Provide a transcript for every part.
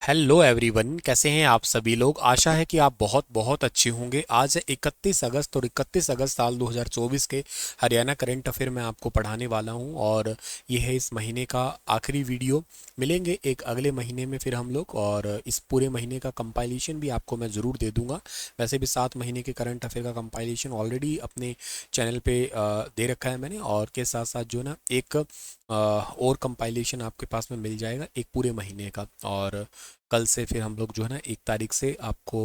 Hello everyone, कैसे हैं आप सभी लोग। आशा है कि आप बहुत बहुत अच्छे होंगे। आज है 31 अगस्त और 31 अगस्त साल 2024 के हरियाणा करंट अफेयर मैं आपको पढ़ाने वाला हूं। और ये है इस महीने का आखिरी वीडियो। मिलेंगे एक अगले महीने में फिर हम लोग, और इस पूरे महीने का कंपाइलेशन भी आपको मैं ज़रूर दे दूंगा। वैसे भी 7 महीने के करंट अफेयर का कंपाइलेशन ऑलरेडी अपने चैनल पे दे रखा है मैंने, और के साथ साथ जो है ना एक और कंपाइलेशन आपके पास में मिल जाएगा एक पूरे महीने का। और कल से फिर हम लोग जो है ना 1 तारीख से आपको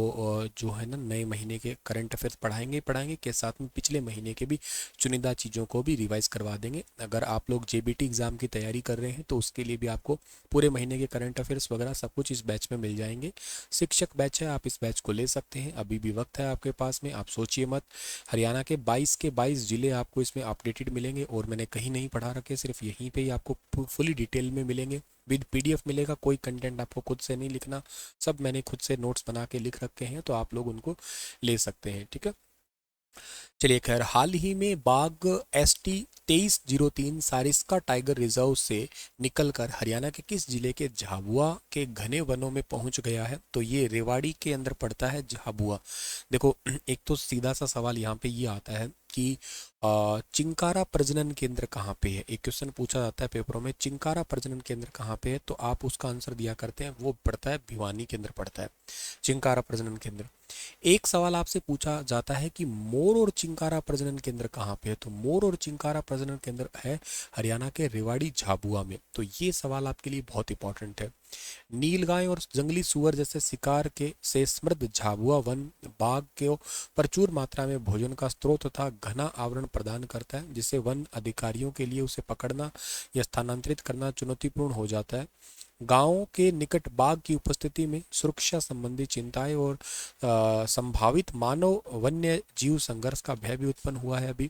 जो है ना नए महीने के करंट अफेयर्स पढ़ाएंगे ही पढ़ाएंगे, के साथ में पिछले महीने के भी चुनिंदा चीज़ों को भी रिवाइज करवा देंगे। अगर आप लोग जेबीटी एग्ज़ाम की तैयारी कर रहे हैं तो उसके लिए भी आपको पूरे महीने के करंट अफेयर्स वगैरह सब कुछ इस बैच में मिल जाएंगे। शिक्षक बैच है, आप इस बैच को ले सकते हैं, अभी भी वक्त है आपके पास में, आप सोचिए मत। हरियाणा के 22 के 22 जिले आपको इसमें अपडेटेड मिलेंगे, और मैंने कहीं नहीं पढ़ा रखे, सिर्फ यहीं पे ही आपको फुली डिटेल में मिलेंगे। विद पीडीएफ मिलेगा, कोई कंटेंट आपको खुद से नहीं लिखना, सब मैंने खुद से नोट्स बना के लिख रखे हैं, तो आप लोग उनको ले सकते हैं। ठीक है, चलिए खैर, हाल ही में बाघ ST 2303 सारिस्का टाइगर रिजर्व से निकलकर हरियाणा के किस जिले के झाबुआ के घने वनों में पहुंच गया है? तो ये रेवाड़ी के अंदर पड़ता है झाबुआ। देखो, एक तो सीधा सा सवाल यहाँ पे ये आता है कि चिंकारा प्रजनन केंद्र कहाँ पे है। एक क्वेश्चन पूछा जाता है पेपरों में, चिंकारा प्रजनन केंद्र कहाँ पे है, तो आप उसका आंसर दिया करते हैं, वो पड़ता है भिवानी के अंदर पड़ता है चिंकारा प्रजनन केंद्र। एक सवाल आपसे पूछा जाता है कि मोर और चिंकारा प्रजनन केंद्र कहाँ पे है, तो मोर और चिंकारा प्रजनन केंद्र है हरियाणा के रेवाड़ी झाबुआ में। तो ये सवाल आपके लिए बहुत इंपॉर्टेंट है। नीलगाय और जंगली सुअर जैसे शिकार के से समृद्ध झाबुआ वन बाघ को प्रचुर मात्रा में भोजन का स्रोत तथा घना आवरण प्रदान करता है, जिससे वन अधिकारियों के लिए उसे पकड़ना या स्थानांतरित करना चुनौतीपूर्ण हो जाता है। गांवों के निकट बाघ की उपस्थिति में सुरक्षा संबंधी चिंताएं और संभावित मानव वन्य जीव संघर्ष का भय भी उत्पन्न हुआ है। अभी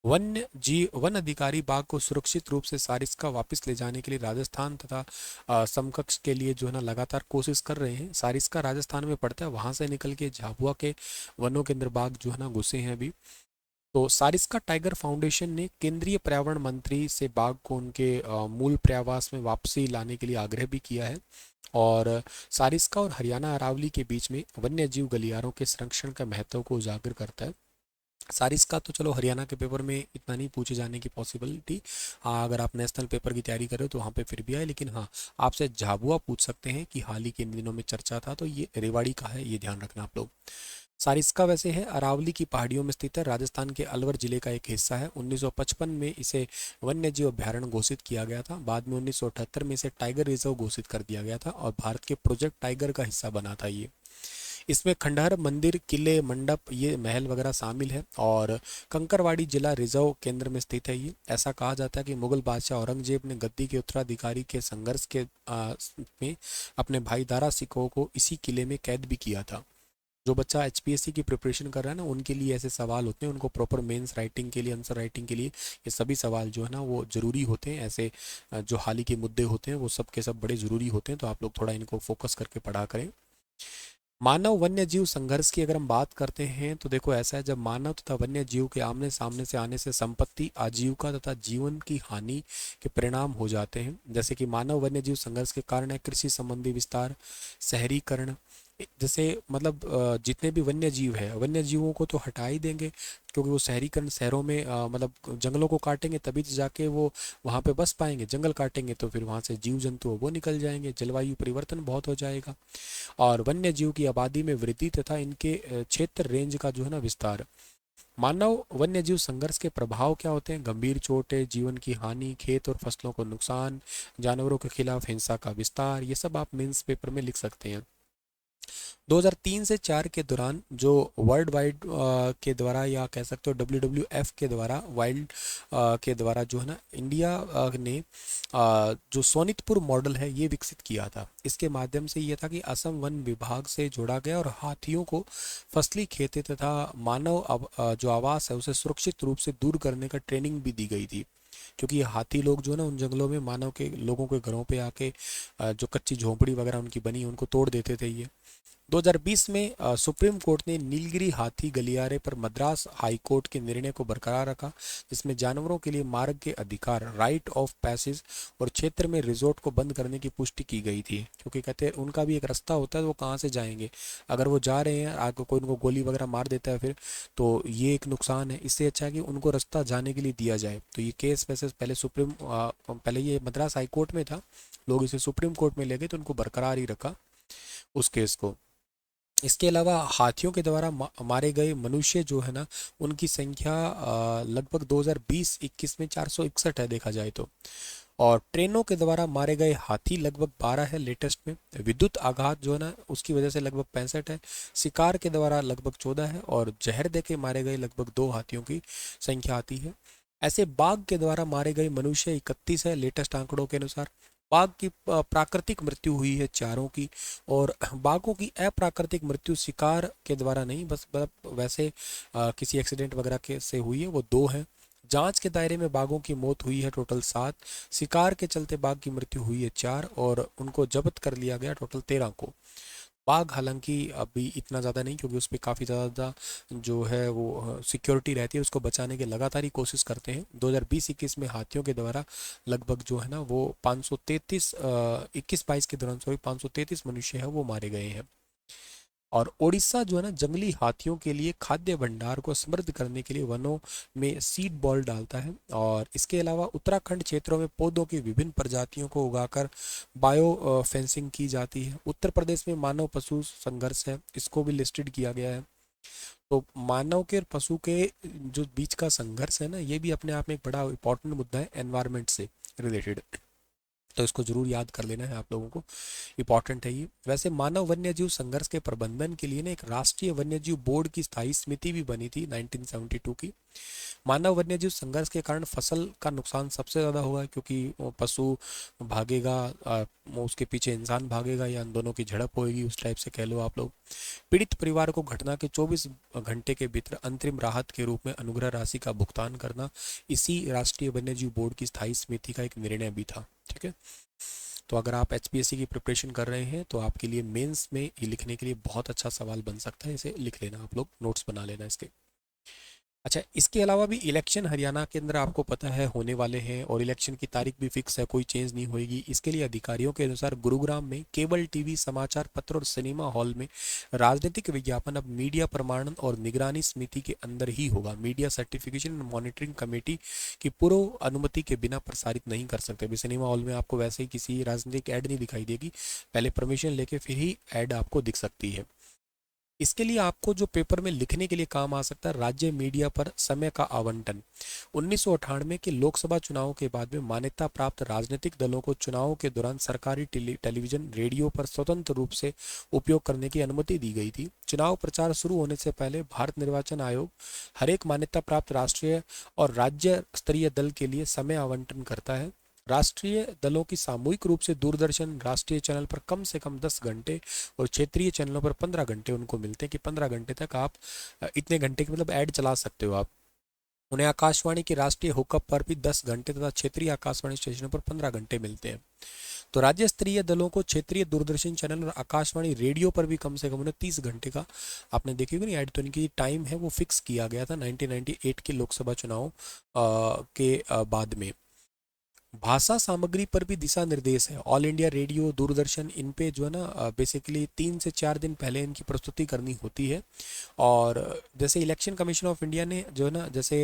वन अधिकारी बाघ को सुरक्षित रूप से सारिस्का वापस ले जाने के लिए राजस्थान तथा समकक्ष के लिए जो है ना लगातार कोशिश कर रहे हैं। सारिस्का राजस्थान में पड़ता है, वहां से निकल के झाबुआ के वनों के अंदर बाघ जो है ना घुसे हैं अभी। तो सारिस्का टाइगर फाउंडेशन ने केंद्रीय पर्यावरण मंत्री से बाघ को उनके मूल पर्यावास में वापसी लाने के लिए आग्रह भी किया है। और सारिस्का और हरियाणा अरावली के बीच में वन्य जीव गलियारों के संरक्षण का महत्व को उजागर करता है। सारिस्का तो चलो हरियाणा के पेपर में इतना नहीं पूछे जाने की पॉसिबिलिटी, हाँ अगर आप नेशनल पेपर की तैयारी कर रहे हो तो वहाँ पे फिर भी आए, लेकिन हाँ आपसे झाबुआ पूछ सकते हैं कि हाल ही के इन दिनों में चर्चा था, तो ये रेवाड़ी का है, ये ध्यान रखना आप लोग। सारिस्का वैसे है अरावली की पहाड़ियों में स्थित है, राजस्थान के अलवर जिले का एक हिस्सा है। 1955 में इसे वन्य जीव अभ्यारण्य घोषित किया गया था, बाद में 1978 में इसे टाइगर रिजर्व घोषित कर दिया गया था, और भारत के प्रोजेक्ट टाइगर का हिस्सा बना था ये। इसमें खंडहर, मंदिर, किले, मंडप, ये महल वगैरह शामिल है, और कंकरवाड़ी जिला रिजर्व केंद्र में स्थित है ये। ऐसा कहा जाता है कि मुगल बादशाह औरंगजेब ने गद्दी के उत्तराधिकारी के संघर्ष के में अपने भाई दारा सिकोह को इसी किले में कैद भी किया था। जो बच्चा एचपीएससी की प्रिपरेशन कर रहा है ना, उनके लिए ऐसे सवाल होते हैं, उनको प्रॉपर मेंस राइटिंग के लिए, आंसर राइटिंग के लिए ये सभी सवाल जो है ना वो ज़रूरी होते हैं। ऐसे जो हाल ही के मुद्दे होते हैं वो सब के सब बड़े ज़रूरी होते हैं, तो आप लोग थोड़ा इनको फोकस करके पढ़ा करें। मानव वन्य जीव संघर्ष की अगर हम बात करते हैं तो देखो ऐसा है, जब मानव तथा वन्य जीव के आमने सामने से आने से संपत्ति, आजीविका तथा जीवन की हानि के परिणाम हो जाते हैं। जैसे कि मानव वन्य जीव संघर्ष के कारण है कृषि संबंधी विस्तार, शहरीकरण। जैसे मतलब जितने भी वन्य जीव है, वन्य जीवों को तो हटा ही देंगे, क्योंकि वो शहरीकरण, शहरों में मतलब जंगलों को काटेंगे तभी तो जाके वो वहाँ पे बस पाएंगे। जंगल काटेंगे तो फिर वहाँ से जीव जंतु वो निकल जाएंगे, जलवायु परिवर्तन बहुत हो जाएगा। और वन्य जीव की आबादी में वृद्धि तथा इनके क्षेत्र रेंज का जो है ना विस्तार। मानव वन्य जीव संघर्ष के प्रभाव क्या होते हैं? गंभीर चोटें, जीवन की हानि, खेत और फसलों को नुकसान, जानवरों के खिलाफ हिंसा का विस्तार, ये सब आप मेंस पेपर में लिख सकते हैं। 2003 से 4 के दौरान जो वर्ल्ड वाइड के द्वारा, या कह सकते हो WWF के द्वारा, वाइल्ड के द्वारा जो है ना इंडिया ने जो सोनितपुर मॉडल है ये विकसित किया था। इसके माध्यम से ये था कि असम वन विभाग से जोड़ा गया और हाथियों को फसली खेती तथा मानव जो आवास है उसे सुरक्षित रूप से दूर करने का ट्रेनिंग भी दी गई थी। क्योंकि ये हाथी लोग जो है ना उन जंगलों में मानव के लोगों के घरों पे आके जो कच्ची झोंपड़ी वगैरह उनकी बनी उनको तोड़ देते थे ये। 2020 में सुप्रीम कोर्ट ने नीलगिरी हाथी गलियारे पर मद्रास हाई कोर्ट के निर्णय को बरकरार रखा, जिसमें जानवरों के लिए मार्ग के अधिकार, राइट ऑफ पैसेज और क्षेत्र में रिजॉर्ट को बंद करने की पुष्टि की गई थी। क्योंकि कहते हैं उनका भी एक रास्ता होता है, तो वो कहाँ से जाएंगे, अगर वो जा रहे हैं आगे कोई उनको गोली वगैरह मार देता है फिर, तो ये एक नुकसान है। इससे अच्छा है कि उनको रास्ता जाने के लिए दिया जाए। तो ये केस वैसे पहले ये मद्रास हाई कोर्ट में था, लोग इसे सुप्रीम कोर्ट में ले गए तो उनको बरकरार ही रखा उस केस को। इसके अलावा हाथियों के द्वारा मारे गए मनुष्य जो है ना, उनकी संख्या लगभग 2020-21 में 461 है देखा जाए तो। और ट्रेनों के द्वारा मारे गए हाथी लगभग 12 है लेटेस्ट में। विद्युत आघात जो है ना उसकी वजह से लगभग 65 है। शिकार के द्वारा लगभग 14 है और जहर दे के मारे गए लगभग 2 हाथियों की संख्या आती है। ऐसे बाघ के द्वारा मारे गए मनुष्य 31 है लेटेस्ट आंकड़ों के अनुसार। बाघ की प्राकृतिक मृत्यु हुई है 4 की। और बाघों की अप्राकृतिक मृत्यु शिकार के द्वारा नहीं, बस वैसे किसी एक्सीडेंट वगैरह के से हुई है, वो 2 है। जांच के दायरे में बाघों की मौत हुई है टोटल 7। शिकार के चलते बाघ की मृत्यु हुई है 4 और उनको जब्त कर लिया गया टोटल 13 को। बाघ हालांकि अभी इतना ज़्यादा नहीं, क्योंकि उस पर काफ़ी ज़्यादा जो है वो सिक्योरिटी रहती है, उसको बचाने की लगातार ही कोशिश करते हैं। 2020-21 में हाथियों के द्वारा लगभग जो है ना वो 533 21-22 के दौरान 533 मनुष्य है वो मारे गए हैं। और ओडिशा जो है ना जंगली हाथियों के लिए खाद्य भंडार को समृद्ध करने के लिए वनों में सीड बॉल डालता है। और इसके अलावा उत्तराखंड क्षेत्रों में पौधों की विभिन्न प्रजातियों को उगाकर बायो फेंसिंग की जाती है। उत्तर प्रदेश में मानव पशु संघर्ष है, इसको भी लिस्टेड किया गया है। तो मानव के और पशु के जो बीच का संघर्ष है ना, ये भी अपने आप में एक बड़ा इंपॉर्टेंट मुद्दा है एनवायरनमेंट से रिलेटेड। तो इसको जरूर याद कर लेना है आप लोगों को, इंपॉर्टेंट है ये। वैसे मानव वन्य जीव संघर्ष के प्रबंधन के लिए ना एक राष्ट्रीय वन्य जीव बोर्ड की स्थायी समिति भी बनी थी 1972 की। मानव वन्यजीव संघर्ष के कारण फसल का नुकसान सबसे ज़्यादा हुआ है, क्योंकि वो पशु भागेगा, वो उसके पीछे इंसान भागेगा या इन दोनों की झड़प होगी, उस टाइप से कह लो आप लोग। पीड़ित परिवार को घटना के 24 घंटे के भीतर अंतरिम राहत के रूप में अनुग्रह राशि का भुगतान करना इसी राष्ट्रीय वन्यजीव बोर्ड की स्थायी समिति का एक निर्णय भी था। ठीक है, तो अगर आप एचपीएससी की प्रिपरेशन कर रहे हैं तो आपके लिए मेंस में ये लिखने के लिए बहुत अच्छा सवाल बन सकता है, इसे लिख लेना आप लोग, नोट्स बना लेना इसके। अच्छा, इसके अलावा भी इलेक्शन हरियाणा के अंदर आपको पता है होने वाले हैं और इलेक्शन की तारीख भी फिक्स है, कोई चेंज नहीं होगी। इसके लिए अधिकारियों के अनुसार गुरुग्राम में केबल टीवी, समाचार पत्र और सिनेमा हॉल में राजनीतिक विज्ञापन अब मीडिया प्रमाणन और निगरानी समिति के अंदर ही होगा। Media certification and monitoring committee की पूर्व अनुमति के बिना प्रसारित नहीं कर सकते। अभी सिनेमा हॉल में आपको वैसे ही किसी राजनीतिक ऐड नहीं दिखाई देगी, पहले परमिशन लेके फिर ही ऐड आपको दिख सकती है। इसके लिए आपको जो पेपर में लिखने के लिए काम आ सकता है, राज्य मीडिया पर समय का आवंटन। 1998 के लोकसभा चुनाव के बाद में मान्यता प्राप्त राजनीतिक दलों को चुनाव के दौरान सरकारी टेलीविजन रेडियो पर स्वतंत्र रूप से उपयोग करने की अनुमति दी गई थी। चुनाव प्रचार शुरू होने से पहले भारत निर्वाचन आयोग हर एक मान्यता प्राप्त राष्ट्रीय और राज्य स्तरीय दल के लिए समय आवंटन करता है। राष्ट्रीय दलों की सामूहिक रूप से दूरदर्शन राष्ट्रीय चैनल पर कम से कम 10 घंटे और क्षेत्रीय चैनलों पर 15 घंटे उनको मिलते हैं, कि 15 घंटे तक आप इतने घंटे के मतलब ऐड चला सकते हो आप। उन्हें आकाशवाणी के राष्ट्रीय हुकअप पर भी 10 घंटे तथा क्षेत्रीय आकाशवाणी स्टेशनों पर 15 घंटे मिलते हैं। तो राज्य स्तरीय दलों को क्षेत्रीय दूरदर्शन चैनल और आकाशवाणी रेडियो पर भी कम से कम उन्हें 30 घंटे का, आपने देखी होगी ऐड, तो इनकी टाइम है वो फिक्स किया गया था 1998 के लोकसभा चुनाव के बाद में। भाषा सामग्री पर भी दिशा निर्देश है। ऑल इंडिया रेडियो, दूरदर्शन, इन पे जो है ना बेसिकली 3 से 4 दिन पहले इनकी प्रस्तुति करनी होती है। और जैसे इलेक्शन कमीशन ऑफ इंडिया ने जो है ना, जैसे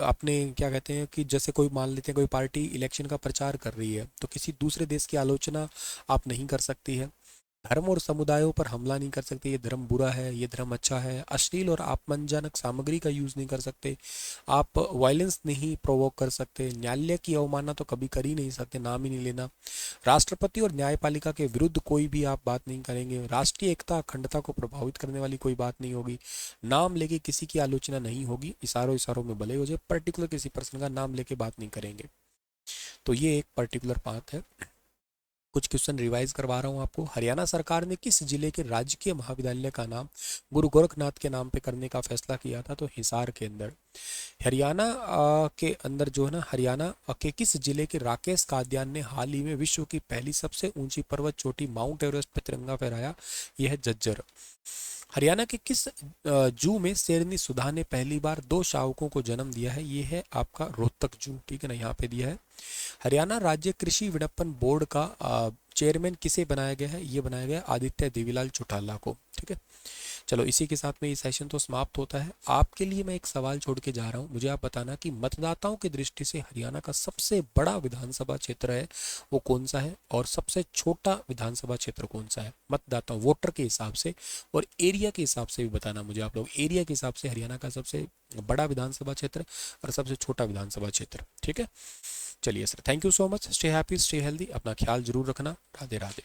आपने क्या कहते हैं कि जैसे कोई मान लेते हैं कोई पार्टी इलेक्शन का प्रचार कर रही है, तो किसी दूसरे देश की आलोचना आप नहीं कर सकती है। धर्म और समुदायों पर हमला नहीं कर सकते, ये धर्म बुरा है, ये धर्म अच्छा है। अश्लील और अपमानजनक सामग्री का यूज़ नहीं कर सकते। आप वायलेंस नहीं प्रोवोक कर सकते। न्यायालय की अवमानना तो कभी कर ही नहीं सकते, नाम ही नहीं लेना। राष्ट्रपति और न्यायपालिका के विरुद्ध कोई भी आप बात नहीं करेंगे। राष्ट्रीय एकता अखंडता को प्रभावित करने वाली कोई बात नहीं होगी। नाम लेके किसी की आलोचना नहीं होगी, इशारों इशारों में भले हो जाए, पर्टिकुलर किसी पर्सन का नाम लेके बात नहीं करेंगे। तो ये एक पर्टिकुलर बात है। कुछ क्वेश्चन रिवाइज करवा रहा हूँ आपको। हरियाणा सरकार ने किस जिले के राजकीय महाविद्यालय का नाम गुरु गोरखनाथ के नाम पे करने का फैसला किया था? तो हिसार के अंदर। हरियाणा के अंदर जो है ना, हरियाणा के किस जिले के राकेश कादियान ने हाल ही में विश्व की पहली सबसे ऊंची पर्वत चोटी माउंट एवरेस्ट पर तिरंगा फहराया? यह है झज्जर। हरियाणा के किस जू में शेरनी सुधा ने पहली बार 2 शावकों को जन्म दिया है? ये है आपका रोहतक जू, ठीक है ना, यहाँ पे दिया है। हरियाणा राज्य कृषि विपणन बोर्ड का चेयरमैन किसे बनाया गया है? ये बनाया गया आदित्य देवीलाल चौटाला को, ठीक है। चलो इसी के साथ में ये सेशन तो समाप्त होता है। आपके लिए मैं एक सवाल छोड़ के जा रहा हूँ, मुझे आप बताना कि मतदाताओं की दृष्टि से हरियाणा का सबसे बड़ा विधानसभा क्षेत्र है वो कौन सा है, और सबसे छोटा विधानसभा क्षेत्र कौन सा है? मतदाताओं, वोटर के हिसाब से और एरिया के हिसाब से भी बताना मुझे आप लोग। एरिया के हिसाब से हरियाणा का सबसे बड़ा विधानसभा क्षेत्र और सबसे छोटा विधानसभा क्षेत्र, ठीक है। चलिए sir, thank you so much. Stay happy, stay healthy, अपना ख्याल जरूर रखना। राधे राधे।